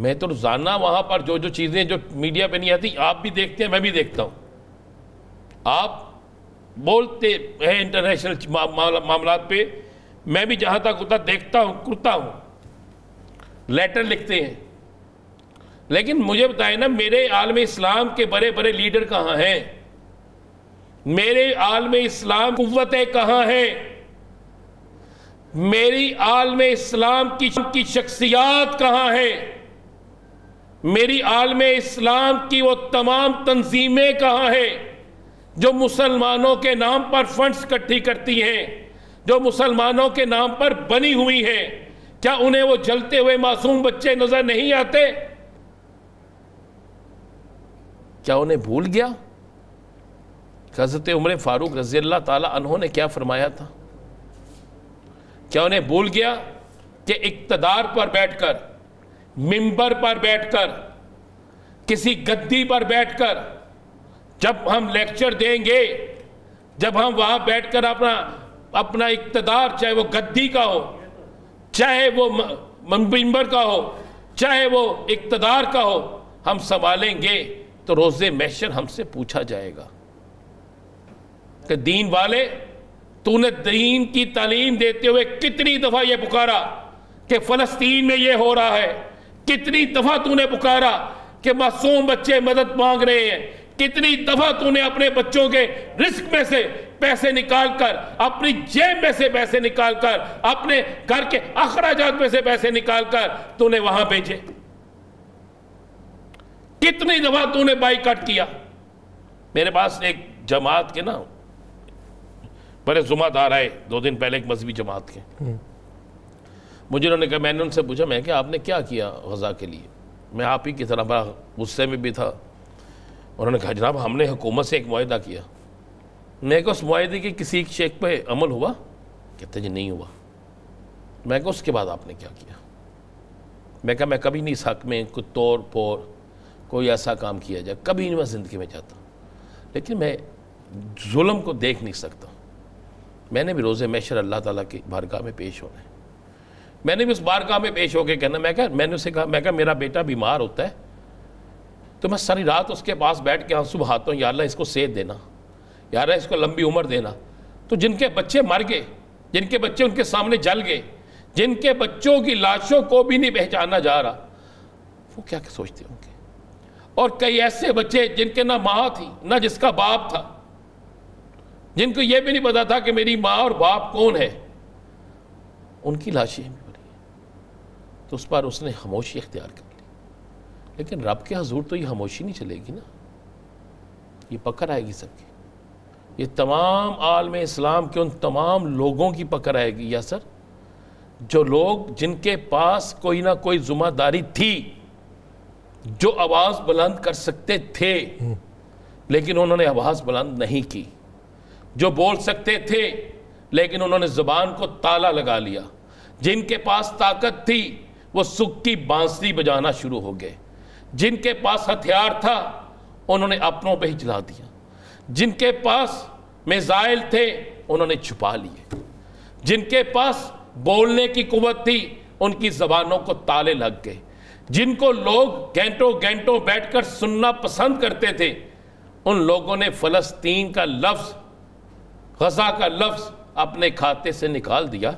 میں تو روزانہ وہاں پر جو چیزیں جو میڈیا پہ نہیں آتی آپ بھی دیکھتے ہیں، میں بھی دیکھتا ہوں. آپ بولتے ہیں انٹرنیشنل معاملات پہ، میں بھی جہاں تک ہوتا دیکھتا ہوں، کرتا ہوں، لیٹر لکھتے ہیں. لیکن مجھے بتائیں نا، میرے عالم اسلام کے بڑے بڑے لیڈر کہاں ہیں؟ میرے عالم اسلام قوتیں کہاں ہیں؟ میری عالم اسلام کی شخصیات کہاں ہیں؟ میری عالم اسلام کی وہ تمام تنظیمیں کہاں ہیں جو مسلمانوں کے نام پر فنڈز اکٹھی کرتی ہیں، جو مسلمانوں کے نام پر بنی ہوئی ہیں؟ کیا انہیں وہ جلتے ہوئے معصوم بچے نظر نہیں آتے؟ کیا انہیں بھول گیا حضرت عمر فاروق رضی اللہ تعالی عنہ نے کیا فرمایا تھا؟ کیا انہیں بھول گیا کہ اقتدار پر بیٹھ کر، منبر پر بیٹھ کر، کسی گدی پر بیٹھ کر جب ہم لیکچر دیں گے، جب ہم وہاں بیٹھ کر اپنا اقتدار، چاہے وہ گدی کا ہو، چاہے وہ منبر کا ہو، چاہے وہ اقتدار کا ہو، ہم سنبھالیں گے تو روز محشر ہم سے پوچھا جائے گا کہ دین والے، تو نے دین کی تعلیم دیتے ہوئے کتنی دفعہ یہ پکارا کہ فلسطین میں یہ ہو رہا ہے؟ کتنی دفعہ تو نے پکارا کہ معصوم بچے مدد مانگ رہے ہیں؟ کتنی دفعہ تو نے اپنے بچوں کے رزق میں سے پیسے نکال کر، اپنی جیب میں سے پیسے نکال کر، اپنے گھر کے اخراجات میں سے پیسے نکال کر تو نے وہاں بھیجے؟ کتنی دفعہ تو نے بائیکاٹ کیا؟ میرے پاس ایک جماعت کے نا بڑے ذمہ دار آئے 2 دن پہلے، ایک مذہبی جماعت کے. مجھے انہوں نے کہا، میں نے ان سے پوچھا، میں کہ آپ نے کیا کیا غزہ کے لیے؟ میں آپ ہی کی طرح بڑا غصے میں بھی تھا. انہوں نے کہا، جناب ہم نے حکومت سے ایک معاہدہ کیا. میں کہ اس معاہدے کی کسی شیخ پہ عمل ہوا؟ کہتے جی نہیں ہوا. میں کہ اس کے بعد آپ نے کیا کیا؟ میں کہا، میں کبھی نہیں اس حق میں کوئی توڑ پھوڑ کوئی ایسا کام کیا جائے، کبھی نہیں میں زندگی میں چاہتا، لیکن میں ظلم کو دیکھ نہیں سکتا. میں نے بھی روز محشر اللہ تعالیٰ کی بارگاہ میں پیش ہونا ہے. میں نے بھی اس بارگاہ میں پیش ہو کے کہنا، میں نے اسے کہا، میں کہا میرا بیٹا بیمار ہوتا ہے تو میں ساری رات اس کے پاس بیٹھ کے آنسو بہاتا ہوں، یا اللہ اس کو صحت دینا، یا اللہ اس کو لمبی عمر دینا. تو جن کے بچے مر گئے، جن کے بچے ان کے سامنے جل گئے، جن کے بچوں کی لاشوں کو بھی نہیں پہچانا جا رہا، وہ کیا سوچتے ہوں گے؟ اور کئی ایسے بچے جن کے نہ ماں تھی نہ جس کا باپ تھا، جن کو یہ بھی نہیں پتا تھا کہ میری ماں اور باپ کون ہے، ان کی لاشیں بھی پڑی ہیں. تو اس پر اس نے خاموشی اختیار کر لی. لیکن رب کے حضور تو یہ خاموشی نہیں چلے گی نا، یہ پکڑ آئے گی سب کی. یہ تمام عالم اسلام کے ان تمام لوگوں کی پکڑ آئے گی یا سر، جو لوگ جن کے پاس کوئی نہ کوئی ذمہ داری تھی، جو آواز بلند کر سکتے تھے لیکن انہوں نے آواز بلند نہیں کی، جو بول سکتے تھے لیکن انہوں نے زبان کو تالا لگا لیا، جن کے پاس طاقت تھی وہ سکھ کی بانسری بجانا شروع ہو گئے، جن کے پاس ہتھیار تھا انہوں نے اپنوں پہ ہی جلا دیا، جن کے پاس میزائل تھے انہوں نے چھپا لیے، جن کے پاس بولنے کی قوت تھی ان کی زبانوں کو تالے لگ گئے، جن کو لوگ گھنٹوں گھنٹوں بیٹھ کر سننا پسند کرتے تھے، ان لوگوں نے فلسطین کا لفظ، غزہ کا لفظ اپنے کھاتے سے نکال دیا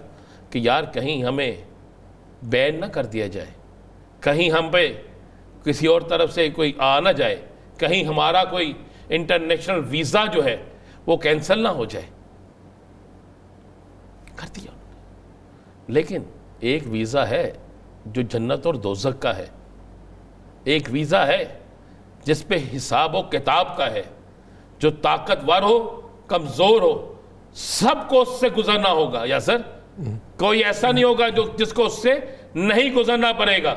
کہ یار کہیں ہمیں بین نہ کر دیا جائے، کہیں ہم پہ کسی اور طرف سے کوئی آ نہ جائے، کہیں ہمارا کوئی انٹرنیشنل ویزا جو ہے وہ کینسل نہ ہو جائے. کر دیا انہوں نے. لیکن ایک ویزا ہے جو جنت اور دوزخ کا ہے، ایک ویزا ہے جس پہ حساب و کتاب کا ہے، جو طاقتور ہو کمزور ہو سب کو اس سے گزرنا ہوگا. یا سر کوئی ایسا نہیں ہوگا جس کو اس سے نہیں گزرنا پڑے گا.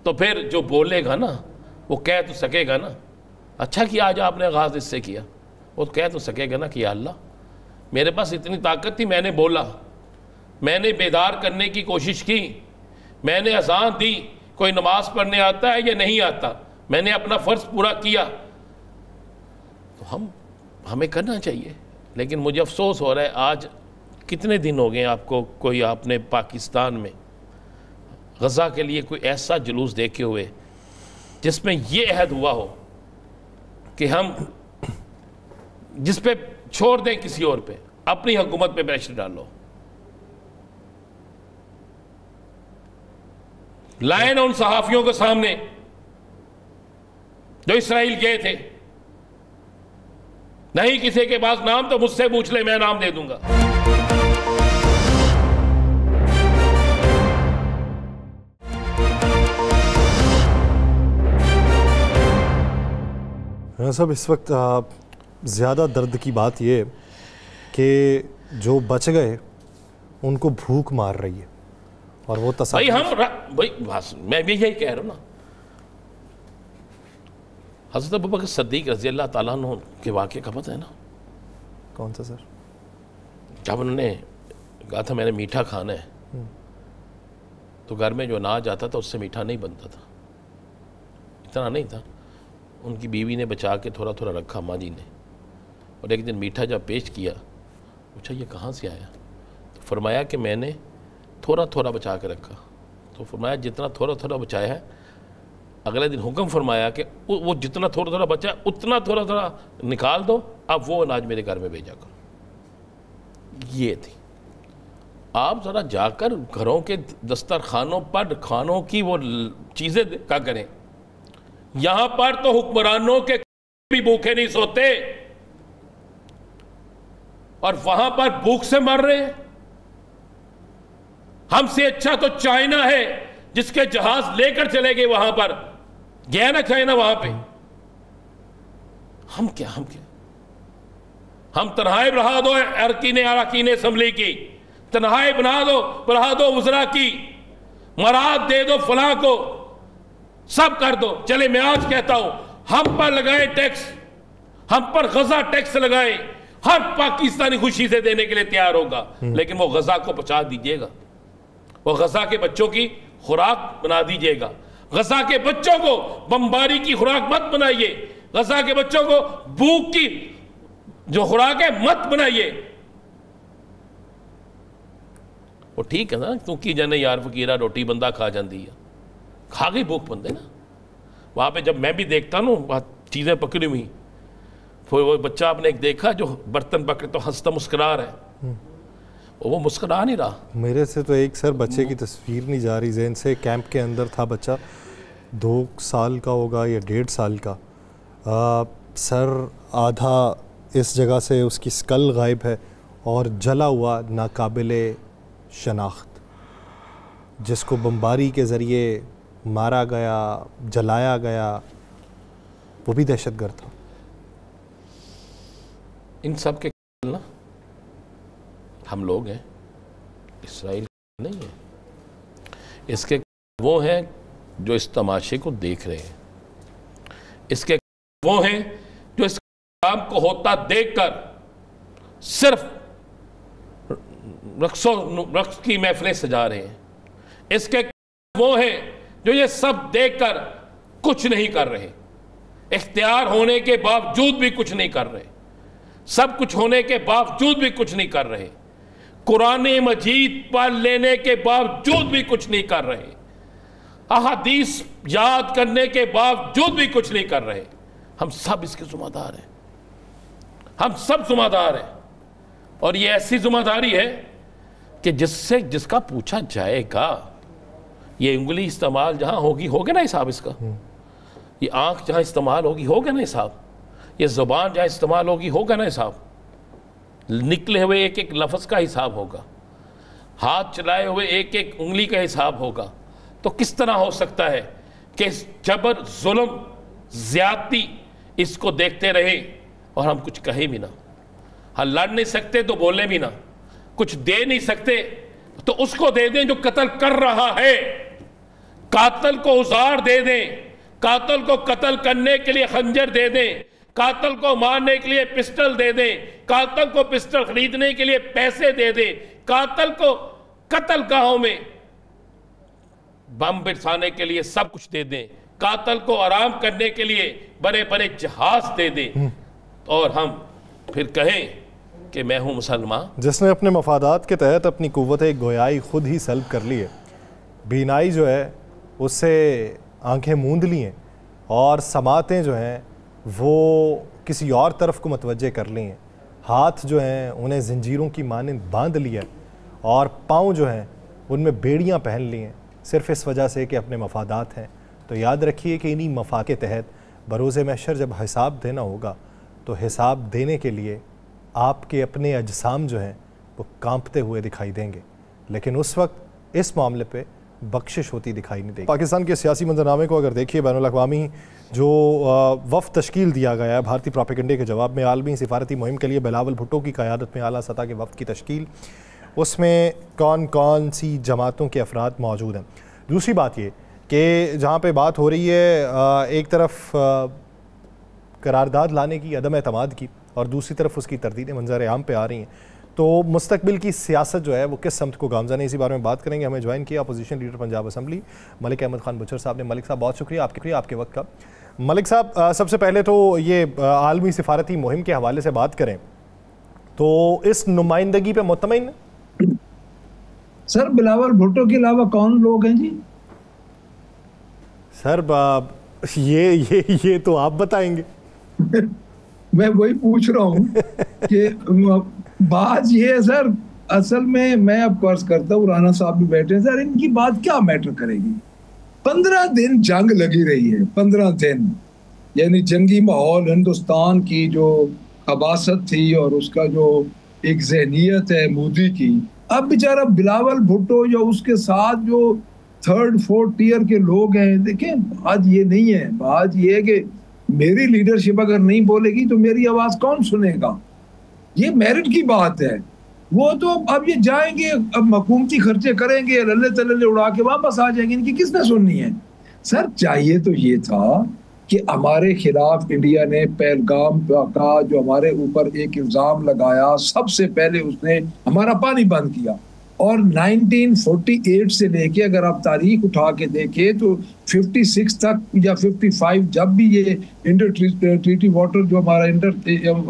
تو پھر جو بولے گا نا وہ کہہ تو سکے گا نا، اچھا کیا آج آپ نے آغاز اس سے کیا، وہ کہہ تو سکے گا نا کہ یا اللہ میرے پاس اتنی طاقت تھی، میں نے بولا، میں نے بیدار کرنے کی کوشش کی، میں نے اذان دی، کوئی نماز پڑھنے آتا ہے یا نہیں آتا، میں نے اپنا فرض پورا کیا. تو ہمیں کرنا چاہیے. لیکن مجھے افسوس ہو رہا ہے آج کتنے دن ہو گئے آپ کو، کوئی آپ نے پاکستان میں غزہ کے لیے کوئی ایسا جلوس دیکھے ہوئے جس میں یہ عہد ہوا ہو کہ ہم جس پہ چھوڑ دیں کسی اور پہ، اپنی حکومت پہ پریشر ڈالو؟ لائے نا ان صحافیوں کے سامنے جو اسرائیل گئے تھے، نہیں کسی کے پاس نام تو مجھ سے پوچھ لے، میں نام دے دوں گا۔ صاحب اس وقت زیادہ درد کی بات یہ کہ جو بچ گئے ان کو بھوک مار رہی ہے، اور وہ میں بھی یہی کہہ رہا ہوں نا، حضرت ابوبکر صدیق رضی اللہ تعالیٰ عنہ کے واقعے کا پتہ ہے نا؟ کون سا سر؟ جب انہوں نے کہا تھا میں نے میٹھا کھانا ہے، تو گھر میں جو اناج آتا تھا اس سے میٹھا نہیں بنتا تھا، اتنا نہیں تھا، ان کی بیوی نے بچا کے تھوڑا تھوڑا رکھا، ماں جی نے، اور ایک دن میٹھا جب پیش کیا، پوچھا یہ کہاں سے آیا؟ تو فرمایا کہ میں نے تھوڑا تھوڑا بچا کے رکھا۔ تو فرمایا جتنا تھوڑا تھوڑا بچایا ہے، اگلے دن حکم فرمایا کہ وہ جتنا تھوڑا تھوڑا بچا اتنا تھوڑا تھوڑا نکال دو، اب وہ اناج میرے گھر میں بھیجا کرو۔ یہ تھی۔ آپ ذرا جا کر گھروں کے دسترخوانوں پر کھانوں کی وہ چیزیں کیا کریں۔ یہاں پر تو حکمرانوں کے بھی بھوکے نہیں سوتے، اور وہاں پر بھوک سے مر رہے ہیں۔ ہم سے اچھا تو چائنا ہے، جس کے جہاز لے کر چلے گئے وہاں پر، گیا نا چائنا وہاں پہ۔ ہم کیا ہم تنہائی بڑھا دو اراکین اسمبلی کی، تنہائی بڑھا دو وزراء کی، مراد دے دو فلاں کو، سب کر دو۔ چلے میں آج کہتا ہوں، ہم پر لگائیں ٹیکس، ہم پر غزہ ٹیکس لگائیں، ہر پاکستانی خوشی سے دینے کے لیے تیار ہوگا، لیکن وہ غزہ کو پہنچا دیجئے گا، وہ غزہ کے بچوں کی خوراک بنا دیجئے گا۔ غزہ کے بچوں کو بمباری کی خوراک مت بنائیے، غزہ کے بچوں کو بھوک کی جو خوراک ہے مت بنائیے۔ وہ ٹھیک ہے نا، کیونکہ جانے یار فقیرہ روٹی بندہ کھا جاندی ہے، کھا گئی بھوک بندے نا۔ وہاں پہ جب میں بھی دیکھتا ہوں چیزیں پکڑی ہوئی، پھر وہ بچہ آپ نے ایک دیکھا جو برتن پکڑے تو ہنستا مسکرا رہا ہے، وہ مسکرا نہیں رہا۔ میرے سے تو ایک سر بچے کی تصویر نہیں جا رہی ذہن سے، کیمپ کے اندر تھا بچہ، 2 سال کا ہوگا یا 1.5 سال کا، سر آدھا اس جگہ سے اس کی سکل غائب ہے، اور جلا ہوا ناقابل شناخت، جس کو بمباری کے ذریعے مارا گیا، جلایا گیا، وہ بھی دہشت گرد تھا۔ ان سب کے نا ہم لوگ ہیں، اسرائیل نہیں ہے۔ اس کے وہ ہیں جو اس تماشے کو دیکھ رہے ہیں، اس کے وہ ہیں جو اس کام کو ہوتا دیکھ کر صرف رقص کی محفلیں سجا رہے ہیں، اس کے وہ ہیں جو یہ سب دیکھ کر کچھ نہیں کر رہے، اختیار ہونے کے باوجود بھی کچھ نہیں کر رہے، سب کچھ ہونے کے باوجود بھی کچھ نہیں کر رہے، قرآن مجید پڑھ لینے کے باوجود بھی کچھ نہیں کر رہے، احادیث یاد کرنے کے باوجود بھی کچھ نہیں کر رہے۔ ہم سب اس کے ذمہ دار ہیں، ہم سب ذمہ دار ہیں، اور یہ ایسی ذمہ داری ہے کہ جس کا پوچھا جائے گا، یہ انگلی استعمال جہاں ہوگی ہوگا نا حساب اس کا، یہ آنکھ جہاں استعمال ہوگی ہوگا نا حساب، یہ زبان جہاں استعمال ہوگی ہوگا نا حساب، نکلے ہوئے ایک ایک لفظ کا حساب ہوگا، ہاتھ چلائے ہوئے ایک ایک انگلی کا حساب ہوگا۔ تو کس طرح ہو سکتا ہے کہ جبر، ظلم، زیادتی اس کو دیکھتے رہے اور ہم کچھ کہیں بھی نہ؟ ہم لڑ نہیں سکتے تو بولیں بھی نہ، کچھ دے نہیں سکتے تو اس کو دے دیں جو قتل کر رہا ہے، قاتل کو اوزار دے دیں، قاتل کو قتل کرنے کے لیے خنجر دے دیں، قاتل کو مارنے کے لیے پسٹل دے دیں، قاتل کو پسٹل خریدنے کے لیے پیسے دے دیں، قاتل کو قتل گاہوں میں بم برسانے کے لیے سب کچھ دے دیں، قاتل کو آرام کرنے کے لیے بڑے بڑے جہاز دے دیں، اور ہم پھر کہیں کہ میں ہوں مسلمان۔ جس نے اپنے مفادات کے تحت اپنی قوت گویائی خود ہی سلب کر لی ہے، بینائی جو ہے اس سے آنکھیں موند لی ہیں اور سماعتیں جو ہیں وہ کسی اور طرف کو متوجہ کر لی ہیں، ہاتھ جو ہیں انہیں زنجیروں کی مانند باندھ لیا اور پاؤں جو ہیں ان میں بیڑیاں پہن لی ہیں صرف اس وجہ سے کہ اپنے مفادات ہیں۔ تو یاد رکھیے کہ انہی مفاد کے تحت بروز محشر جب حساب دینا ہوگا تو حساب دینے کے لیے آپ کے اپنے اجسام جو ہیں وہ کانپتے ہوئے دکھائی دیں گے، لیکن اس وقت اس معاملے پہ بخشش ہوتی دکھائی نہیں دے گی۔ پاکستان کے سیاسی منظرنامے کو اگر دیکھیے، بین الاقوامی جو وفد تشکیل دیا گیا ہے بھارتی پروپیگنڈے کے جواب میں، عالمی سفارتی مہم کے لیے بلاول بھٹو کی قیادت میں اعلیٰ سطح کے وفد کی تشکیل، اس میں کون کون سی جماعتوں کے افراد موجود ہیں۔ دوسری بات یہ کہ جہاں پہ بات ہو رہی ہے ایک طرف قرارداد لانے کی، عدم اعتماد کی، اور دوسری طرف اس کی تردیدیں منظر عام پہ آ رہی ہیں، تو مستقبل کی سیاست جو ہے وہ کس سمت کو گامزن ہے، اسی بارے میں بات کریں گے۔ ہمیں جوائن کیا opposition leader Punjab assembly Malik Ahmad Khan Butcher صاحب نے۔ ملک صاحب بہت شکریہ آپ کے وقت کا۔ ملک صاحب سب سے پہلے تو یہ عالمی سفارتی مہم کے حوالے سے بات کریں تو اس نمائندگی پہ مطمئن ہیں؟ سر بلاول بھٹو کے علاوہ کون لوگ ہیں جی؟ سر یہ تو آپ بتائیں گے۔ میں وہی پوچھ رہا ہوں کہ بات یہ ہے سر، اصل میں اب عرض کرتا ہوں، رانا صاحب بھی بیٹھے ہیں سر، ان کی بات کیا میٹر کرے گی؟ 15 دن جنگ لگی رہی ہے، 15 دن، یعنی جنگی ماحول، ہندوستان کی جو خباثت تھی اور اس کا جو ایک ذہنیت ہے مودی کی، اب بیچارہ بلاول بھٹو یا اس کے ساتھ جو 3rd 4th ٹیئر کے لوگ ہیں، دیکھیں بات یہ نہیں ہے، بات یہ ہے کہ میری لیڈرشپ اگر نہیں بولے گی تو میری آواز کون سنے گا؟ یہ میرٹ کی بات ہے۔ وہ تو اب یہ جائیں گے، اب حکومتی خرچے کریں گے، للے تللے اڑا کے واپس آ جائیں گے، ان کی کس نے سننی ہے؟ سر چاہیے تو یہ تھا کہ ہمارے خلاف انڈیا نے پہلگام کا جو ہمارے اوپر ایک الزام لگایا، سب سے پہلے اس نے ہمارا پانی بند کیا، اور 1948 سے لے کے اگر آپ تاریخ اٹھا کے دیکھیں تو 56 تک یا 55 جب بھی یہ انڈر ٹریٹی واٹر جو ہمارا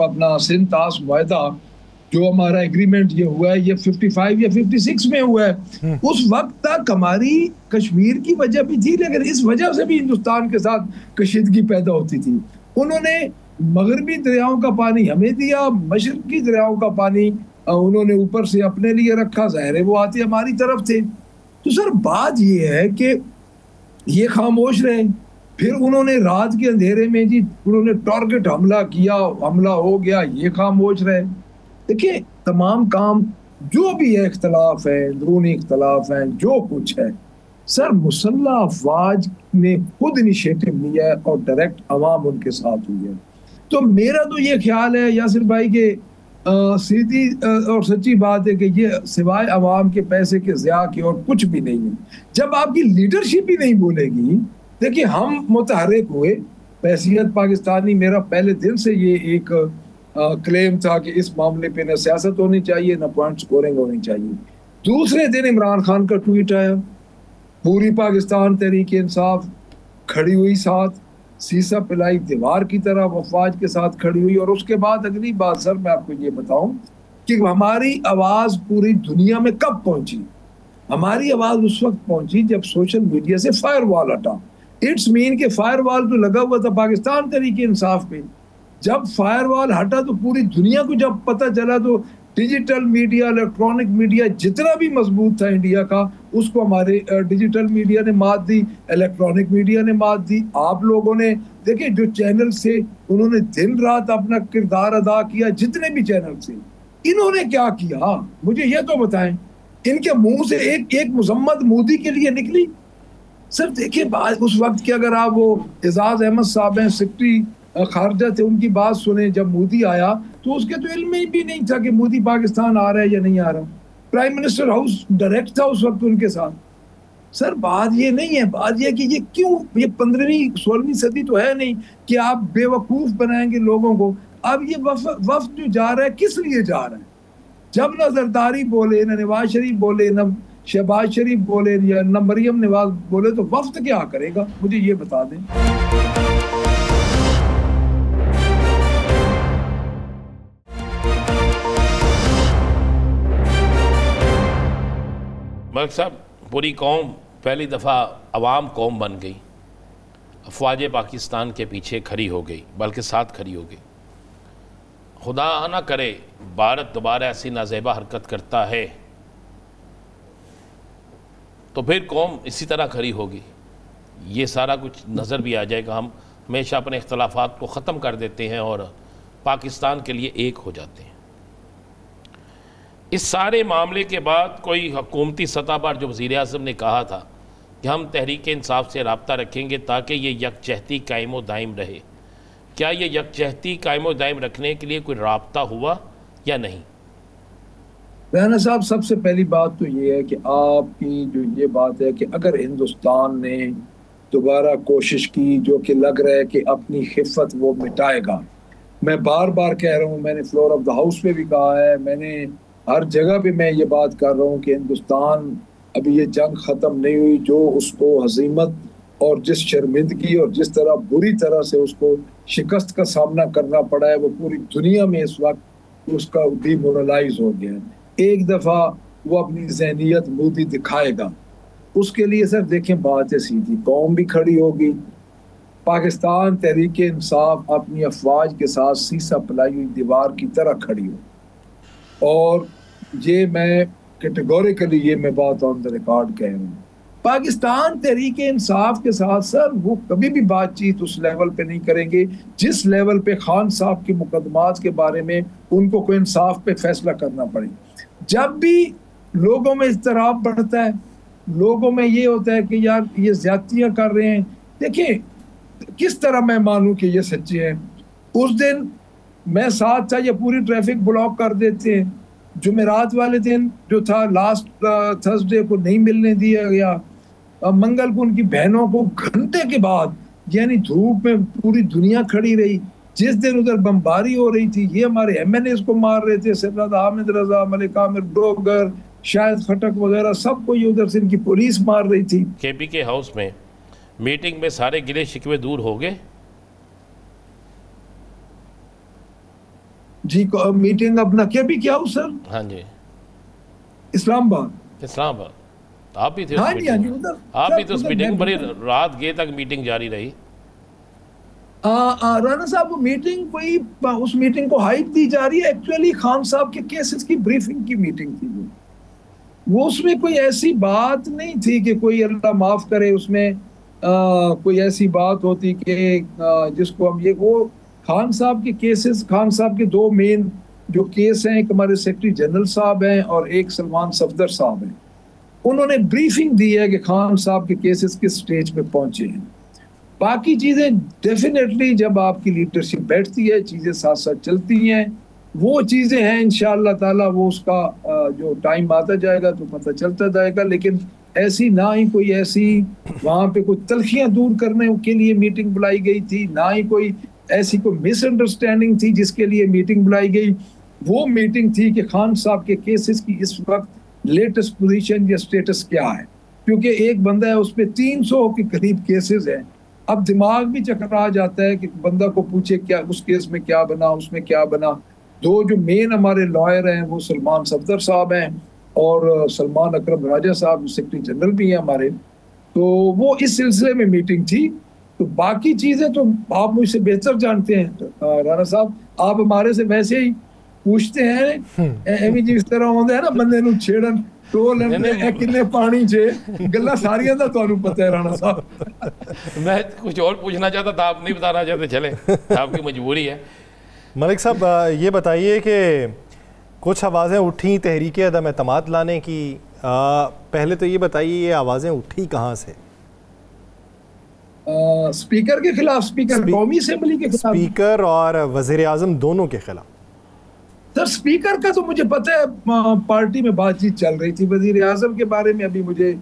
اپنا سندھ طاس معاہدہ جو ہمارا ایگریمنٹ یہ ہوا ہے، یہ 55 یا 56 میں ہوا ہے، اس وقت تک ہماری کشمیر کی وجہ بھی تھی، لیکن اس وجہ سے بھی ہندوستان کے ساتھ کشیدگی پیدا ہوتی تھی۔ انہوں نے مغربی دریاؤں کا پانی ہمیں دیا، مشرقی دریاؤں کا پانی انہوں نے اوپر سے اپنے لیے رکھا، ظاہر ہے وہ آتے ہماری طرف تھے۔ تو سر بات یہ ہے کہ یہ خاموش رہے، پھر انہوں نے رات کے اندھیرے میں جی انہوں نے ٹارگٹ حملہ کیا، حملہ ہو گیا، یہ خاموش رہے۔ دیکھیں تمام کام جو بھی ہے، اختلاف ہے، اندرونی اختلاف ہیں، جو کچھ ہے، سر مسلح افواج نے خود انیشیٹو لیا ہے اور ڈائریکٹ عوام ان کے ساتھ ہوئی ہے۔ تو میرا تو یہ خیال ہے یاسر بھائی کہ سیدھی اور سچی بات ہے کہ یہ سوائے عوام کے پیسے کے ضیاع کے اور کچھ بھی نہیں ہے۔ جب آپ کی لیڈرشپ ہی نہیں بولے گی، دیکھیں ہم متحرک ہوئے، حیثیت پاکستانی میرا پہلے دن سے یہ ایک کلیم تھا کہ اس معاملے پہ نہ سیاست ہونی چاہیے، نہ پوائنٹ سکورنگ ہونی چاہیے۔ دوسرے دن عمران خان کا ٹویٹ آیا، پوری پاکستان تحریک انصاف کھڑی ہوئی ساتھ، سیسا پلائی دیوار کی طرح افواج کے ساتھ کھڑی ہوئی، اور اس کے بعد اگلی بات سر میں آپ کو یہ بتاؤں کہ ہماری آواز پوری دنیا میں کب پہنچی؟ ہماری آواز اس وقت پہنچی جب سوشل میڈیا سے فائر وال ہٹا۔ اٹس مین کہ فائر وال تو لگا ہوا تھا پاکستان تحریک انصاف پہ، جب فائر وال ہٹا تو پوری دنیا کو جب پتہ چلا تو ڈیجیٹل میڈیا، الیکٹرانک میڈیا جتنا بھی مضبوط تھا انڈیا کا، اس کو ہمارے ڈیجیٹل میڈیا نے مات دی، الیکٹرانک میڈیا نے مات دی۔ آپ لوگوں نے دیکھیں جو چینل سے انہوں نے دن رات اپنا کردار ادا کیا، جتنے بھی چینل سے، انہوں نے کیا کیا مجھے یہ تو بتائیں۔ ان کے منہ سے ایک مذمت مودی کے لیے نکلی؟ سر دیکھیں اس وقت کے اگر آپ وہ اعزاز احمد صاحب ہیں، سیکرٹری خارجہ تھے، ان کی بات سنیں، جب مودی آیا تو اس کے تو علم ہی بھی نہیں تھا کہ مودی پاکستان آ رہا ہے یا نہیں آ رہا۔ پرائم منسٹر ہاؤس ڈائریکٹ تھا اس وقت ان کے ساتھ۔ سر بات یہ نہیں ہے، بات یہ کہ یہ کیوں، یہ 15ویں 16ویں صدی تو ہے نہیں کہ آپ بے وقوف بنائیں گے لوگوں کو۔ اب یہ وفد جو جا رہا ہے کس لیے جا رہا ہے؟ جب نہ زرداری بولے، نہ نواز شریف بولے، نہ شہباز شریف بولے، یا نہ مریم نواز بولے، تو وفد کیا کرے گا؟ مجھے یہ بتا دیں۔ ملک صاحب پوری قوم پہلی دفعہ عوام قوم بن گئی، افواج پاکستان کے پیچھے کھڑی ہو گئی، بلکہ ساتھ کھڑی ہو گئی. خدا نہ کرے بھارت دوبارہ ایسی نازیبا حرکت کرتا ہے تو پھر قوم اسی طرح کھڑی ہوگی. یہ سارا کچھ نظر بھی آ جائے گا. ہم ہمیشہ اپنے اختلافات کو ختم کر دیتے ہیں اور پاکستان کے لیے ایک ہو جاتے ہیں. اس سارے معاملے کے بعد کوئی حکومتی سطح پر جو وزیر اعظم نے کہا تھا کہ ہم تحریک انصاف سے رابطہ رکھیں گے تاکہ یہ یکجہتی قائم و دائم رہے، کیا یہ یکجہتی قائم و دائم رکھنے کے لیے کوئی رابطہ ہوا یا نہیں؟ رانا صاحب، سب سے پہلی بات تو یہ ہے کہ آپ کی جو یہ بات ہے کہ اگر ہندوستان نے دوبارہ کوشش کی جو کہ لگ رہا ہے کہ اپنی خفت وہ مٹائے گا، میں بار بار کہہ رہا ہوں، میں نے فلور آف دا ہاؤس پہ بھی کہا ہے، میں نے ہر جگہ پہ میں یہ بات کر رہا ہوں کہ ہندوستان ابھی یہ جنگ ختم نہیں ہوئی. جو اس کو ہزیمت اور جس شرمندگی اور جس طرح بری طرح سے اس کو شکست کا سامنا کرنا پڑا ہے وہ پوری دنیا میں اس وقت اس کا ڈی مورلائز ہو گیا ہے. ایک دفعہ وہ اپنی ذہنیت مودی دکھائے گا. اس کے لیے سر دیکھیں بات ہے سیدھی، قوم بھی کھڑی ہوگی. پاکستان تحریک انصاف اپنی افواج کے ساتھ سیسا پلائی ہوئی دیوار کی طرح کھڑی ہو. اور یہ میں کیٹیگوریکلی یہ میں بات آن دا ریکارڈ کہہ رہا ہوں، پاکستان تحریک انصاف کے ساتھ سر وہ کبھی بھی بات چیت اس لیول پہ نہیں کریں گے جس لیول پہ خان صاحب کے مقدمات کے بارے میں ان کو کوئی انصاف پہ فیصلہ کرنا پڑے. جب بھی لوگوں میں اضطراب بڑھتا ہے، لوگوں میں یہ ہوتا ہے کہ یار یہ زیادتیاں کر رہے ہیں، دیکھیں کس طرح میں مانوں کہ یہ سچے ہیں. اس دن میں ساتھ تھا، یہ پوری ٹریفک بلاک کر دیتے ہیں. جمعرات والے دن جو تھا لاسٹ تھرسڈے کو نہیں ملنے دیا گیا. منگل کو ان کی بہنوں کو گھنٹے کے بعد یعنی دھوپ میں پوری دنیا کھڑی رہی. جس دن ادھر بمباری ہو رہی تھی یہ ہمارے ایم این ایز کو مار رہے تھے، سرفراز حامد رضا، ملک عامر ڈوگر، شاہد خٹک وغیرہ سب کو یہ ادھر سے ان کی پولیس مار رہی تھی. کے پی کے ہاؤس میں میٹنگ میں سارے گلے شکوے دور ہو گئے؟ جی میٹنگ اپنا کیا بھی کیا ہو سر؟ ہاں جی، اسلام آباد. اسلام آباد آپ بھی تھے؟ ہاں جی ہاں جی ادھر آپ بھی تو اس میٹنگ بڑی رات گئے تک میٹنگ جاری رہی. رانا صاحب وہ میٹنگ کوئی اس میٹنگ کو ہائپ دی جا رہی ہے، ایکچولی خان صاحب کے کیسز کی بریفنگ کی میٹنگ تھی. وہ اس میں کوئی ایسی بات نہیں تھی کہ کوئی اللہ معاف کرے اس میں کوئی ایسی بات ہوتی کہ جس کو ہم یہ وہ خان صاحب کے کیسز، خان صاحب کے دو مین جو کیس ہیں، ایک ہمارے سیکرٹری جنرل صاحب ہیں اور ایک سلمان صفدر صاحب ہیں. انہوں نے بریفنگ دی ہے کہ خان صاحب کے کیسز کس سٹیج پہ پہنچے ہیں. باقی چیزیں ڈیفینیٹلی جب آپ کی لیڈرشپ بیٹھتی ہے چیزیں ساتھ ساتھ چلتی ہیں، وہ چیزیں ہیں انشاءاللہ تعالی وہ اس کا جو ٹائم آتا جائے گا تو پتہ چلتا جائے گا. لیکن ایسی نہ ہی کوئی ایسی وہاں پہ کوئی تلخیاں دور کرنے کے لیے میٹنگ بلائی گئی تھی، نہ ہی کوئی ایسی کوئی مس انڈرسٹینڈنگ تھی جس کے لیے میٹنگ بلائی گئی. وہ میٹنگ تھی کہ خان صاحب کے کیسز کی اس وقت لیٹسٹ پوزیشن یا سٹیٹس کیا ہے، کیونکہ ایک بندہ ہے اس پہ 300 کے قریب کیسز ہیں. اب دماغ بھی چکرا جاتا ہے کہ بندہ کو پوچھے کیا اس کیس میں کیا بنا، اس میں کیا بنا. دو جو مین ہمارے لائر ہیں وہ سلمان صفدر صاحب ہیں اور سلمان اکرم راجہ صاحب سیکرٹری جنرل بھی ہیں ہمارے. تو وہ اس سلسلے میں میٹنگ تھی. تو باقی چیزیں تو آپ مجھ سے بہتر جانتے ہیں رانا صاحب، آپ ہمارے سے ویسے ہی پوچھتے ہیں ایویں جس طرح ہوندے ہیں نا بندے نو چھیڑن ٹول کنے پانی چے گلا ساریاں دا تانوں پتہ ہے رانا صاحب. میں کچھ اور پوچھنا چاہتا تھا، آپ نہیں بتانا چاہتے، چلیں آپ کی مجبوری ہے. ملک صاحب یہ بتائیے کہ کچھ آوازیں اٹھیں تحریک عدم اعتماد لانے کی، پہلے تو یہ بتائیے یہ آوازیں اٹھی کہاں سے؟ اسپیکر کے خلاف، اسپیکر قومی اسمبلی کے خلاف، اسپیکر اور وزیر اعظم دونوں کے خلاف. سر اسپیکر کا تو مجھے پتہ ہے پارٹی میں بات چیت چل رہی تھی، وزیر اعظم کے بارے میں ابھی مجھے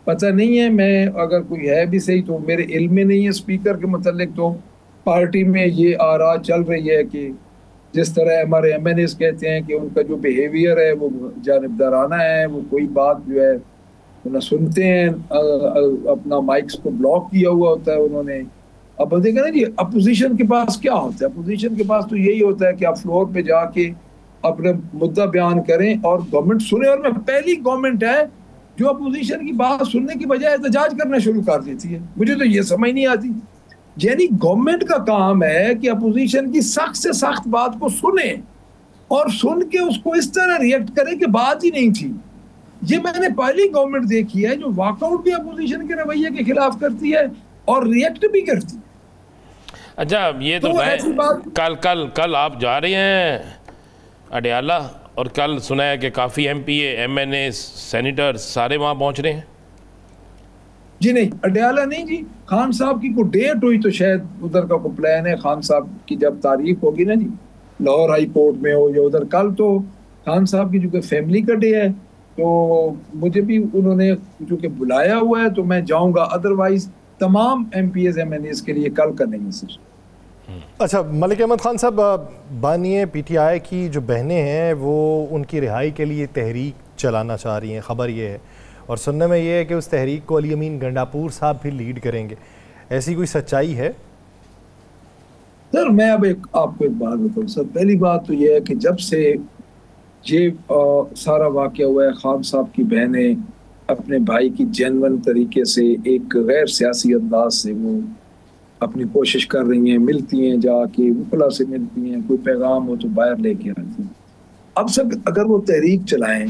پتہ نہیں ہے. میں اگر کوئی ہے بھی صحیح تو میرے علم میں نہیں ہے. اسپیکر کے متعلق تو پارٹی میں یہ آراء چل رہی ہے کہ جس طرح ہمارے ایم این ایز کہتے ہیں کہ ان کا جو بیہیویئر ہے وہ جانبدارانہ ہے، وہ کوئی بات جو ہے نہ سنتے ہیں، اپنا مائکس کو بلاک کیا ہوا ہوتا ہے انہوں نے. اب دیکھیں نا جی اپوزیشن کے پاس کیا ہوتا ہے، اپوزیشن کے پاس تو یہی ہوتا ہے کہ آپ فلور پہ جا کے اپنے مدعا بیان کریں اور گورنمنٹ سنیں. اور میں پہلی گورنمنٹ ہے جو اپوزیشن کی بات سننے کی بجائے احتجاج کرنا شروع کر دیتی ہے. مجھے تو یہ سمجھ نہیں آتی. یعنی گورنمنٹ کا کام ہے کہ اپوزیشن کی سخت سے سخت بات کو سنے اور سن کے اس کو اس طرح ریئیکٹ کرے کہ بات ہی نہیں تھی. یہ میں نے پہلی گورنمنٹ دیکھی ہے جو واک آؤٹ بھی اپوزیشن کے رویے کے خلاف کرتی ہے اور ریئیکٹ بھی کرتی ہے. اچھا یہ تو کل آپ جا رہے ہیں اڈیالہ اور کل سنا ہے کہ کافی M P A M N A senator سارے وہاں پہنچ رہے ہیں. جی نہیں اڈیالہ نہیں جی, خان صاحب کی کوئی ڈیٹ ہوئی تو شاید ادھر کا کوئی پلان ہے. خان صاحب کی جب تاریخ ہوگی نا جی لاہور ہائی کورٹ میں ہو یا ادھر, کل تو خان صاحب کی جو کہ فیملی کا ڈے ہے تو مجھے بھی انہوں نے جو کہ بلایا ہوا ہے تو میں جاؤں گا. ادروائز تمام M P As M N As کے لیے کل کا نہیں ہے سر. اچھا ملک احمد خان صاحب, بانی پی ٹی آئی کی جو بہنیں ہیں وہ ان کی رہائی کے لیے تحریک چلانا چاہ رہی ہیں, خبر یہ ہے, اور سننے میں یہ ہے کہ اس تحریک کو علی امین گنڈاپور صاحب بھی لیڈ کریں گے. ایسی کوئی سچائی ہے؟ سر میں اب آپ کو ایک بات بتاؤں سر. پہلی بات تو یہ ہے کہ جب سے یہ سارا واقعہ ہوا ہے خان صاحب کی بہنیں اپنے بھائی کی جینون طریقے سے ایک غیر سیاسی انداز سے وہ اپنی کوشش کر رہی ہیں, ملتی ہیں, جا کے وکلا سے ملتی ہیں, کوئی پیغام ہو تو باہر لے کے آتی ہیں. اب سب اگر وہ تحریک چلائیں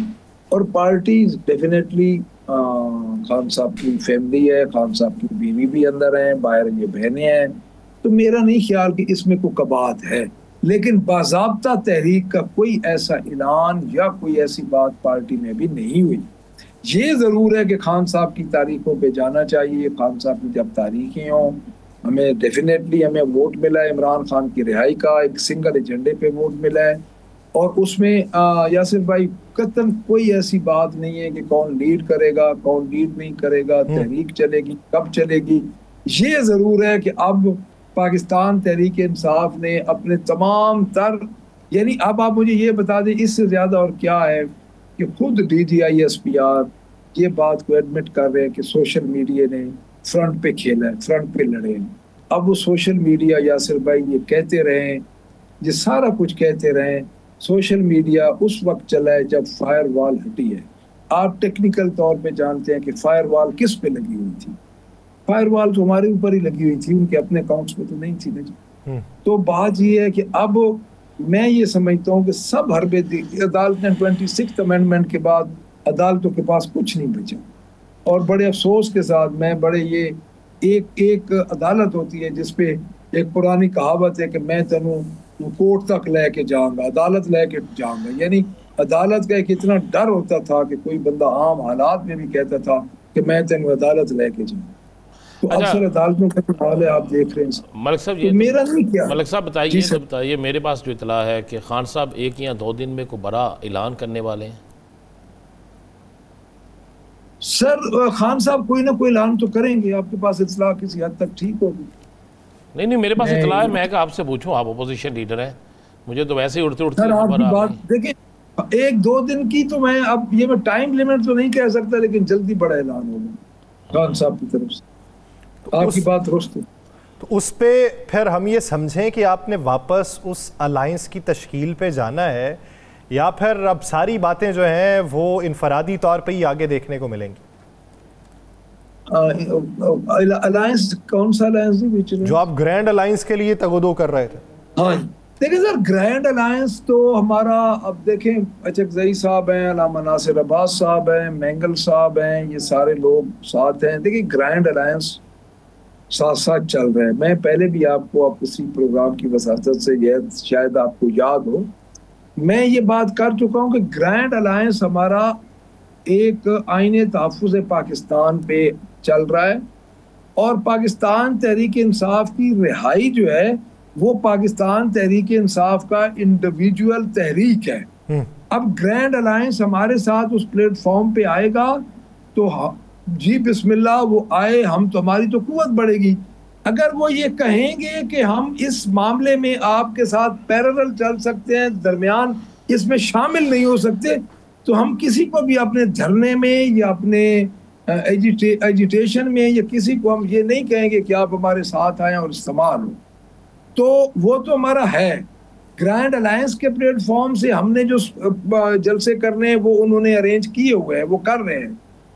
اور پارٹیز ڈیفینیٹلی خان صاحب کی فیملی ہے, خان صاحب کی بیوی بھی اندر ہیں, باہر یہ بہنیں ہیں, تو میرا نہیں خیال کہ اس میں کوئی کباط ہے. لیکن باضابطہ تحریک کا کوئی ایسا اعلان یا کوئی ایسی بات پارٹی میں بھی نہیں ہوئی. یہ ضرور ہے کہ خان صاحب کی تاریخوں پہ جانا چاہیے. خان صاحب کی جب تاریخیں ہوں ہمیں ڈیفینیٹلی ہمیں ووٹ ملا ہے عمران خان کی رہائی کا, ایک سنگل ایجنڈے پہ ووٹ ملا ہے, اور اس میں یاسر بھائی قطعاً کوئی ایسی بات نہیں ہے کہ کون لیڈ کرے گا کون لیڈ نہیں کرے گا, تحریک چلے گی کب چلے گی. یہ ضرور ہے کہ اب پاکستان تحریک انصاف نے اپنے تمام تر, یعنی اب آپ مجھے یہ بتا دیں اس سے زیادہ اور کیا ہے کہ خود D G I S P R یہ بات کو ایڈمٹ کر رہے ہیں کہ سوشل میڈیا نے فرنٹ پہ کھیلا ہے, فرنٹ پہ لڑے ہیں. اب وہ سوشل میڈیا یاسر بھائی یہ کہتے رہیں, یہ سارا کچھ کہتے رہیں, سوشل میڈیا اس وقت چلا ہے جب فائر وال ہٹی ہے. آپ ٹیکنیکل طور پہ جانتے ہیں کہ فائر وال کس پہ لگی ہوئی تھی. فائر وال تو ہمارے اوپر ہی لگی ہوئی تھی, ان کے اپنے اکاؤنٹس پہ تو نہیں تھی نا جی. تو بات یہ ہے کہ اب میں یہ سمجھتا ہوں کہ سب حربے عدالت نے 26 امینڈمنٹ کے بعد عدالتوں کے پاس کچھ نہیں بچا. اور بڑے افسوس کے ساتھ میں بڑے یہ ایک عدالت ہوتی ہے جس پہ ایک پرانی کہاوت ہے کہ میں تینوں کورٹ تک لے کے جاؤں گا, عدالت لے کے جاؤں گا. یعنی عدالت کا ایک اتنا ڈر ہوتا تھا کہ کوئی بندہ عام حالات میں بھی کہتا تھا کہ میں تینوں عدالت لے کے جاؤں. تو اکثر عدالتوں کا حال ہے آپ دیکھ رہے ہیں. ملک صاحب یہ میرا نہیں کیا ملک صاحب بتائیے میرے پاس جو اطلاع ہے کہ خان صاحب 1 یا 2 دن میں کوئی بڑا اعلان کرنے والے ہیں. سر خان صاحب کوئی نہ کوئی اعلان تو کریں گے. آپ کے پاس اطلاع کسی حد تک ٹھیک ہوگی. نہیں میرے پاس اطلاع ہے, میں کہ آپ سے پوچھوں, آپ اپوزیشن لیڈر ہیں, مجھے تو ویسے ہی اڑتے سر آپ کی بات دیکھیں 1-2 دن کی تو میں اب یہ میں ٹائم لیمٹ تو نہیں کہہ سکتا, لیکن جلدی بڑا اعلان ہوگا خان صاحب کی طرف سے. آپ کی بات درست ہے. تو اس پہ پھر ہم یہ سمجھیں کہ آپ نے واپس اس الائنس کی تشکیل پہ جانا ہے, یا پھر اب ساری باتیں جو ہیں وہ انفرادی طور پہ ہی آگے دیکھنے کو ملیں گی؟ الائنس کون سا الائنس جو آپ گرینڈ الائنس کے لیے تگودو کر رہے تھے؟ ہاں دیکھیں سر گرینڈ الائنس تو ہمارا اب دیکھیں اچکزئی صاحب ہیں, علامہ ناصر عباس صاحب ہیں, مینگل صاحب ہیں, یہ سارے لوگ ساتھ ہیں. دیکھیں گرینڈ الائنس ساتھ ساتھ چل رہے ہیں. میں پہلے بھی آپ کو اسی پروگرام کی وساطت سے یہ شاید آپ کو یاد ہو میں یہ بات کر چکا ہوں کہ گرینڈ الائنس ہمارا ایک آئین تحفظ پاکستان پہ چل رہا ہے, اور پاکستان تحریک انصاف کی رہائی جو ہے وہ پاکستان تحریک انصاف کا انڈیویجول تحریک ہے. اب گرینڈ الائنس ہمارے ساتھ اس پلیٹ فارم پہ آئے گا تو جی بسم اللہ وہ آئے, ہم تو ہماری تو قوت بڑھے گی. اگر وہ یہ کہیں گے کہ ہم اس معاملے میں آپ کے ساتھ پیرلل چل سکتے ہیں, درمیان اس میں شامل نہیں ہو سکتے, تو ہم کسی کو بھی اپنے دھرنے میں یا اپنے ایجیٹیشن میں یا کسی کو ہم یہ نہیں کہیں گے کہ آپ ہمارے ساتھ آئیں اور استعمال ہو. تو وہ تو ہمارا ہے. گرینڈ الائنس کے پلیٹ فارم سے ہم نے جو جلسے کرنے ہیں وہ انہوں نے ارینج کیے ہوئے ہیں, وہ کر رہے ہیں.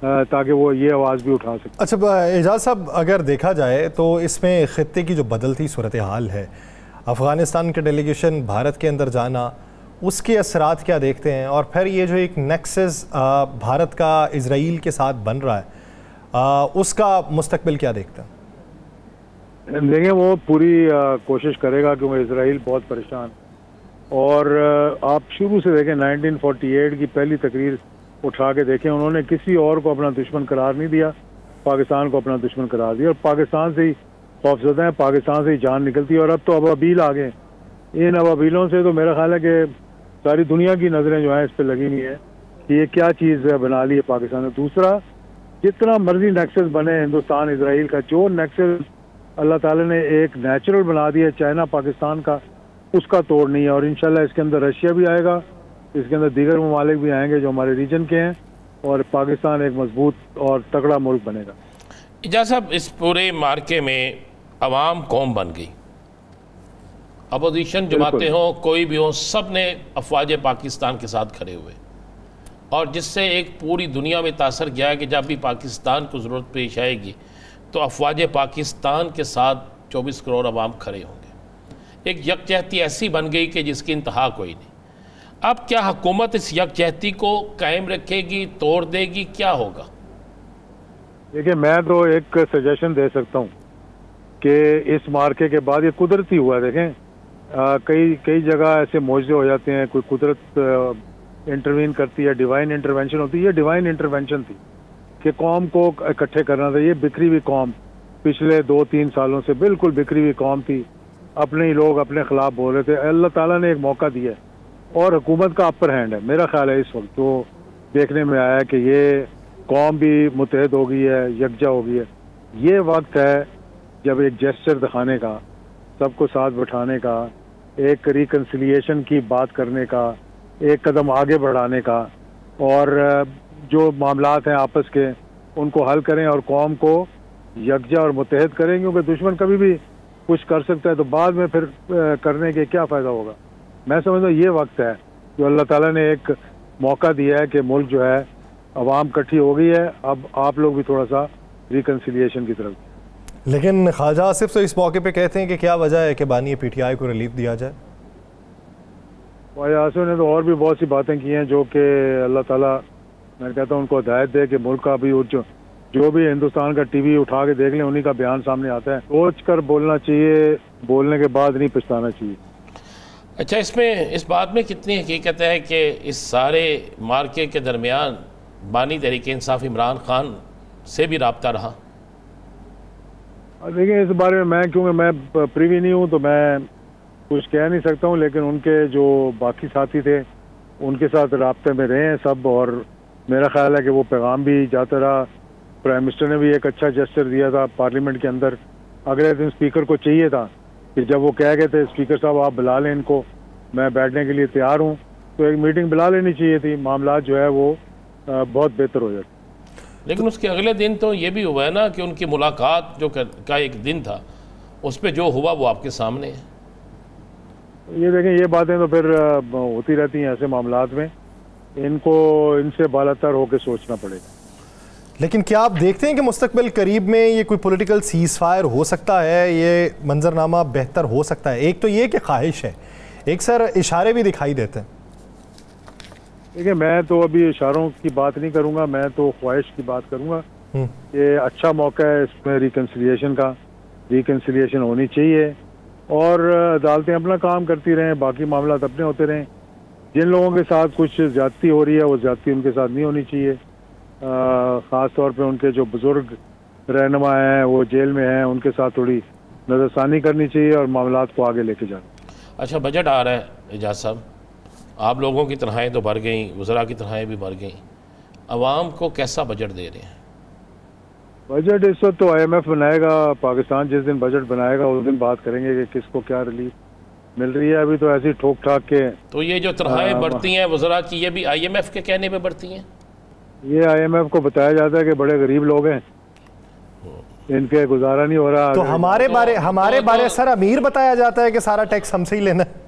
تاکہ وہ یہ آواز بھی اٹھا سکے۔ اچھا اعجاز صاحب، اگر دیکھا جائے تو اس میں خطے کی جو بدلتی صورتحال ہے، افغانستان کے ڈیلیگیشن بھارت کے اندر جانا، اس کے اثرات کیا دیکھتے ہیں؟ اور پھر یہ جو ایک نیکسس بھارت کا اسرائیل کے ساتھ بن رہا ہے، اس کا مستقبل کیا دیکھتے ہیں؟ دیکھیں وہ پوری کوشش کرے گا کیونکہ اسرائیل بہت پریشان، اور آپ شروع سے دیکھیں 1948 کی پہلی تقریر اٹھا کے دیکھیں، انہوں نے کسی اور کو اپنا دشمن قرار نہیں دیا، پاکستان کو اپنا دشمن قرار دیا، اور پاکستان سے ہی خوفزدہ ہیں، پاکستان سے ہی جان نکلتی ہے۔ اور اب تو ابابیل آ گئے، ان ابابیلوں سے تو میرا خیال ہے کہ ساری دنیا کی نظریں جو ہیں اس پہ لگی ہوئی ہیں کہ یہ کیا چیز بنا لی ہے پاکستان نے۔ دوسرا، جتنا مرضی نیکسس بنے ہندوستان اسرائیل کا، جو نیکسس اللہ تعالیٰ نے ایک نیچرل بنا دیا چائنا پاکستان کا، اس کا توڑ نہیں ہے۔ اور انشاءاللہ اس کے اندر رشیا بھی آئے گا، اس کے اندر دیگر ممالک بھی آئیں گے جو ہمارے ریجن کے ہیں، اور پاکستان ایک مضبوط اور تگڑا ملک بنے گا۔ اعجاز صاحب، اس پورے مارکے میں عوام قوم بن گئی، اپوزیشن جماعتیں ہوں، کوئی بھی ہوں، سب نے افواج پاکستان کے ساتھ کھڑے ہوئے، اور جس سے ایک پوری دنیا میں تاثر گیا ہے کہ جب بھی پاکستان کو ضرورت پیش آئے گی تو افواج پاکستان کے ساتھ 24 کروڑ عوام کھڑے ہوں گے۔ ایک یکجہتی ایسی بن گئی کہ جس کی انتہا کوئی نہیں۔ اب کیا حکومت اس یکجہتی کو قائم رکھے گی، توڑ دے گی، کیا ہوگا؟ دیکھیں میں تو ایک سجیشن دے سکتا ہوں کہ اس مارکے کے بعد یہ قدرتی ہوا ہے۔ دیکھیں کئی جگہ ایسے معجزے ہو جاتے ہیں، کوئی قدرت انٹروین کرتی ہے، ڈیوائن انٹرونشن ہوتی ہے۔ یہ ڈیوائن انٹرونشن تھی کہ قوم کو اکٹھے کرنا تھا۔ یہ بکھری ہوئی قوم پچھلے 2-3 سالوں سے بالکل بکھری ہوئی قوم تھی، اپنے ہی لوگ اپنے خلاف بول رہے تھے۔ اللہ تعالیٰ نے ایک موقع دیا ہے، اور حکومت کا اپر ہینڈ ہے۔ میرا خیال ہے اس وقت جو دیکھنے میں آیا ہے کہ یہ قوم بھی متحد ہو گئی ہے، یکجا ہو گئی ہے۔ یہ وقت ہے جب ایک جیسچر دکھانے کا، سب کو ساتھ بٹھانے کا، ایک ریکنسیلیشن کی بات کرنے کا، ایک قدم آگے بڑھانے کا، اور جو معاملات ہیں آپس کے ان کو حل کریں اور قوم کو یکجا اور متحد کریں، کیونکہ دشمن کبھی بھی کچھ کر سکتا ہے تو بعد میں پھر کرنے کے کیا فائدہ ہوگا۔ میں سمجھتا ہوں یہ وقت ہے جو اللہ تعالیٰ نے ایک موقع دیا ہے کہ ملک جو ہے عوام کٹھی ہو گئی ہے، اب آپ لوگ بھی تھوڑا سا ریکنسیلیشن کی طرف۔ لیکن خواجہ آصف تو اس موقع پہ کہتے ہیں کہ کیا وجہ ہے کہ بانی پی ٹی آئی کو ریلیف دیا جائے؟ خواجہ آصف نے تو اور بھی بہت سی باتیں کی ہیں جو کہ اللہ تعالیٰ، میں کہتا ہوں ان کو ہدایت دے کہ ملک کا بھی جو بھی ہندوستان کا ٹی وی اٹھا کے دیکھ لیں، انہی کا بیان سامنے آتا ہے۔ سوچ کر بولنا چاہیے، بولنے کے بعد نہیں پچھتانا چاہیے۔ اچھا، اس بات میں کتنی حقیقت ہے کہ اس سارے مارکے کے درمیان بانی تحریک انصاف عمران خان سے بھی رابطہ رہا؟ دیکھیں اس بارے میں کیونکہ میں پریوی نہیں ہوں تو میں کچھ کہہ نہیں سکتا ہوں، لیکن ان کے جو باقی ساتھی تھے ان کے ساتھ رابطے میں رہے ہیں سب، اور میرا خیال ہے کہ وہ پیغام بھی جاتا رہا۔ پرائم منسٹر نے بھی ایک اچھا جسچر دیا تھا پارلیمنٹ کے اندر۔ اگلے دن اسپیکر کو چاہیے تھا کہ جب وہ کہہ گئے تھے اسپیکر صاحب آپ بلا لیں ان کو، میں بیٹھنے کے لیے تیار ہوں، تو ایک میٹنگ بلا لینی چاہیے تھی، معاملات جو ہے وہ بہت بہتر ہو جاتے۔ لیکن اس کے اگلے دن تو یہ بھی ہوا ہے نا کہ ان کی ملاقات جو کا ایک دن تھا، اس پہ جو ہوا وہ آپ کے سامنے ہے۔ یہ دیکھیں یہ باتیں تو پھر ہوتی رہتی ہیں ایسے معاملات میں، ان سے بالاتر ہو کے سوچنا پڑے گا۔ لیکن کیا آپ دیکھتے ہیں کہ مستقبل قریب میں یہ کوئی پولیٹیکل سیز فائر ہو سکتا ہے، یہ منظرنامہ بہتر ہو سکتا ہے؟ ایک تو یہ کہ خواہش ہے، ایک سر اشارے بھی دکھائی دیتے ہیں۔ دیکھیں میں تو ابھی اشاروں کی بات نہیں کروں گا، میں تو خواہش کی بات کروں گا۔ یہ اچھا موقع ہے اس میں ریکنسیلیشن کا، ریکنسیلیشن ہونی چاہیے، اور عدالتیں اپنا کام کرتی رہیں، باقی معاملات اپنے ہوتے رہیں۔ جن لوگوں کے ساتھ کچھ زیادتی ہو رہی ہے وہ زیادتی ان کے ساتھ نہیں ہونی چاہیے، خاص طور پہ ان کے جو بزرگ رہنما ہیں وہ جیل میں ہیں، ان کے ساتھ تھوڑی نظر ثانی کرنی چاہیے اور معاملات کو آگے لے کے جانا۔ اچھا، بجٹ آ رہا ہے اعجاز صاحب، آپ لوگوں کی تنخواہیں تو بڑھ گئیں، وزراء کی تنخواہیں بھی بڑھ گئیں، عوام کو کیسا بجٹ دے رہے ہیں؟ بجٹ اس وقت تو آئی ایم ایف بنائے گا، پاکستان جس دن بجٹ بنائے گا اس دن بات کریں گے کہ کس کو کیا ریلیف مل رہی ہے۔ ابھی تو ایسی ٹھوک ٹھاک کے تو یہ جو تنخواہیں بڑھتی ہیں وزراء کی، یہ بھی آئی ایم ایف کے کہنے پہ بڑھتی ہیں؟ یہ آئی ایم ایف کو بتایا جاتا ہے کہ بڑے غریب لوگ ہیں، ان کے گزارا نہیں ہو رہا۔ تو ہمارے بارے سر امیر بتایا جاتا ہے کہ سارا ٹیکس ہم سے ہی لینا ہے۔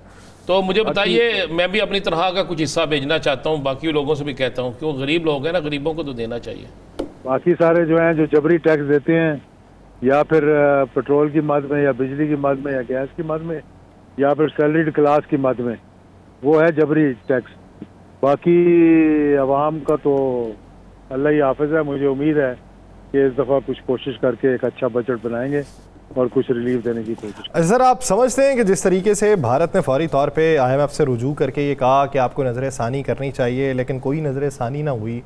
تو مجھے بتائیے، میں بھی اپنی تنخواہ کا کچھ حصہ بھیجنا چاہتا ہوں، باقی لوگوں سے بھی کہتا ہوں کہ وہ غریب لوگ ہیں نا، غریبوں کو تو دینا چاہیے۔ باقی سارے جو ہیں جو جبری ٹیکس دیتے ہیں یا پھر پیٹرول کی مد میں یا بجلی کی مد میں یا گیس کی مد میں یا پھر سیلریڈ کلاس کی مد میں، وہ ہے جبری ٹیکس. باقی عوام کا تو اللہ ہی حافظ ہے. مجھے امید ہے کہ اس دفعہ کچھ کوشش کر کے ایک اچھا بجٹ بنائیں گے اور کچھ ریلیف دینے کی کوشش. سر آپ سمجھتے ہیں کہ جس طریقے سے بھارت نے فوری طور پہ IMF سے رجوع کر کے یہ کہا کہ آپ کو نظر ثانی کرنی چاہیے لیکن کوئی نظر ثانی نہ ہوئی،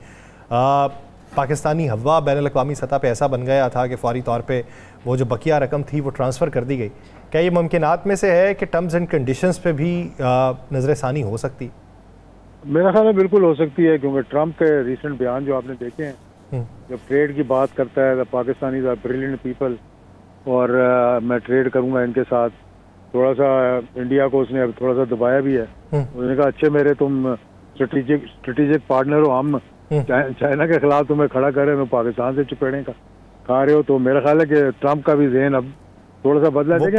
پاکستانی ہوا بین الاقوامی سطح پہ ایسا بن گیا تھا کہ فوری طور پہ وہ جو بقیہ رقم تھی وہ ٹرانسفر کر دی گئی، کیا یہ ممکنات میں سے ہے کہ ٹرمز اینڈ کنڈیشنز پہ بھی نظر ثانی ہو سکتی؟ میرا خیال ہے بالکل ہو سکتی ہے، کیونکہ ٹرمپ کے ریسنٹ بیان جو آپ نے دیکھے ہیں، جب ٹریڈ کی بات کرتا ہے پاکستانی بریلینٹ پیپل اور میں ٹریڈ کروں گا ان کے ساتھ، تھوڑا سا انڈیا کو اس نے اب تھوڑا سا دبایا بھی ہے. اس نے کہا اچھے میرے تم اسٹریٹجک پارٹنر ہو، ہم چائنا کے خلاف تمہیں کھڑا کر رہے ہیں، تم پاکستان سے چپیڑے کھا رہے ہو. تو میرا خیال ہے کہ ٹرمپ کا بھی ذہن اب تھوڑا سا بدلا ہے.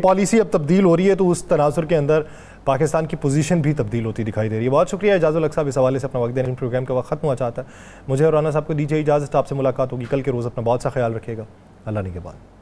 پالیسی اب تبدیل ہو رہی ہے تو اس تناظر کے اندر پاکستان کی پوزیشن بھی تبدیل ہوتی دکھائی دے رہی ہے. بہت شکریہ اعجاز الحق صاحب اس حوالے سے اپنا وقت دینے. پروگرام کا وقت ختم ہوا چاہتا ہے. مجھے اور رانا صاحب کو دیجیے اجازت. آپ سے ملاقات ہوگی کل کے روز. اپنا بہت سا خیال رکھیے گا. اللہ نگہبان.